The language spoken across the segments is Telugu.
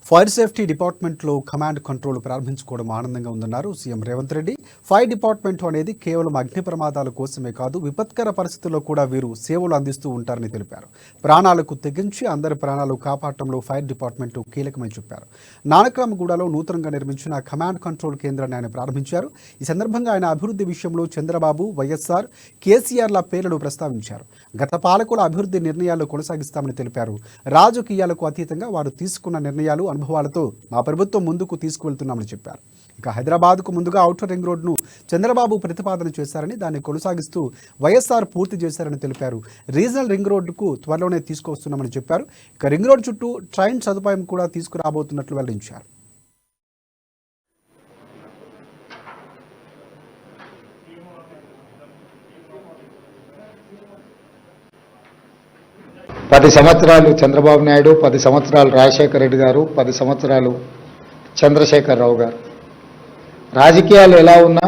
ఫైర్ సేఫ్టీ డిపార్ట్మెంట్లో కమాండ్ కంట్రోల్ ప్రారంభించుకోవడం ఆనందంగా ఉందన్నారు CM Revanth Reddy. Fire department అనేది కేవలం అగ్ని ప్రమాదాల కోసమే కాదు, విపత్కర పరిస్థితుల్లో కూడా వీరు సేవలు అందిస్తూ ఉంటారని తెలిపారు. ప్రాణాలకు తెగించి అందరి ప్రాణాలు కాపాడటంలో ఫైర్ డిపార్ట్మెంట్ కీలకమని చెప్పారు. నానక్రామగూడలో నూతనంగా నిర్మించిన కమాండ్ కంట్రోల్ కేంద్రాన్ని ఆయన ప్రారంభించారు. ఈ సందర్భంగా ఆయన అభివృద్ధి విషయంలో చంద్రబాబు, వైఎస్ఆర్, కేసీఆర్ల పేర్లను ప్రస్తావించారు. గత పాలకుల అభివృద్ధి నిర్ణయాలు కొనసాగిస్తామని తెలిపారు. రాజకీయాలకు అతీతంగా వారు తీసుకున్న నిర్ణయాలు, అనుభవాలతో మా ప్రభుత్వం ముందుకు తీసుకువెళ్తున్నామని చెప్పారు. ఇక హైదరాబాద్కు ముందుగా ఔటర్ రింగ్ రోడ్ను చంద్రబాబు ప్రతిపాదన చేశారని, దాన్ని కొనసాగిస్తూ వైఎస్ఆర్ పూర్తి చేశారని తెలిపారు. రీజనల్ రింగ్ రోడ్డుకు త్వరలోనే తీసుకువస్తున్నామని చెప్పారు. ఇక రింగ్ రోడ్ చుట్టూ ట్రైన్ సదుపాయం కూడా తీసుకురాబోతున్నట్లు వెల్లడించారు. పది సంవత్సరాలు చంద్రబాబు నాయుడు, 10 సంవత్సరాలు రాజశేఖర రెడ్డి గారు, 10 సంవత్సరాలు చంద్రశేఖరరావు గారు. రాజకీయాలు ఎలా ఉన్నా,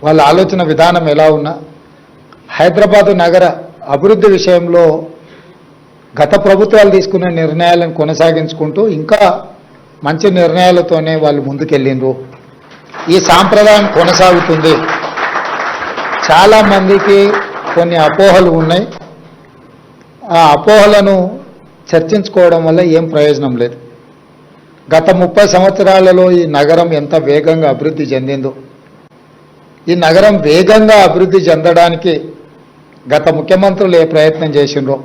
వాళ్ళ ఆలోచన విధానం ఎలా ఉన్నా, హైదరాబాదు నగర అభివృద్ధి విషయంలో గత ప్రభుత్వాలు తీసుకున్న నిర్ణయాలను కొనసాగించుకుంటూ ఇంకా మంచి నిర్ణయాలతోనే వాళ్ళు ముందుకెళ్ళిండ్రు. ఈ సాంప్రదాయం కొనసాగుతుంది. చాలామందికి కొన్ని అపోహలు ఉన్నాయి. ఆ అపోహలను చర్చించుకోవడం వల్ల ఏం ప్రయోజనం లేదు. గత 30 సంవత్సరాలలో ఈ నగరం ఎంత వేగంగా అభివృద్ధి చెందిందో, ఈ నగరం వేగంగా అభివృద్ధి చెందడానికి గత ముఖ్యమంత్రులు ఏ ప్రయత్నం చేసిండ్రో,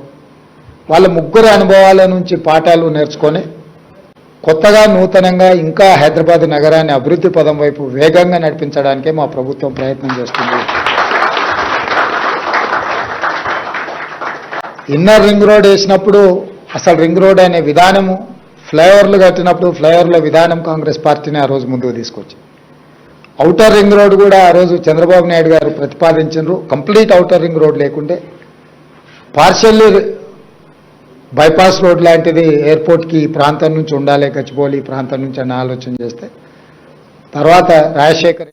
వాళ్ళ ముగ్గురు అనుభవాల నుంచి పాఠాలు నేర్చుకొని కొత్తగా నూతనంగా ఇంకా హైదరాబాద్ నగరాన్ని అభివృద్ధి పదం వైపు వేగంగా నడిపించడానికే మా ప్రభుత్వం ప్రయత్నం చేస్తుంది. ఇన్నర్ రింగ్ రోడ్ వేసినప్పుడు అసలు రింగ్ రోడ్ అనే విధానము, ఫ్లైఓవర్లు కట్టినప్పుడు ఫ్లైఓవర్ల విధానం కాంగ్రెస్ పార్టీని ఆ రోజు ముందుకు తీసుకొచ్చి, ఔటర్ రింగ్ రోడ్ కూడా ఆ రోజు చంద్రబాబు నాయుడు గారు ప్రతిపాదించారు. కంప్లీట్ ఔటర్ రింగ్ రోడ్ లేకుంటే పార్షియల్లీ బైపాస్ రోడ్ లాంటిది ఎయిర్పోర్ట్కి ఈ ప్రాంతం నుంచి ఉండాలి, గచ్చిబౌలి ఈ ప్రాంతం నుంచి అని ఆలోచన చేస్తే తర్వాత రాజశేఖర్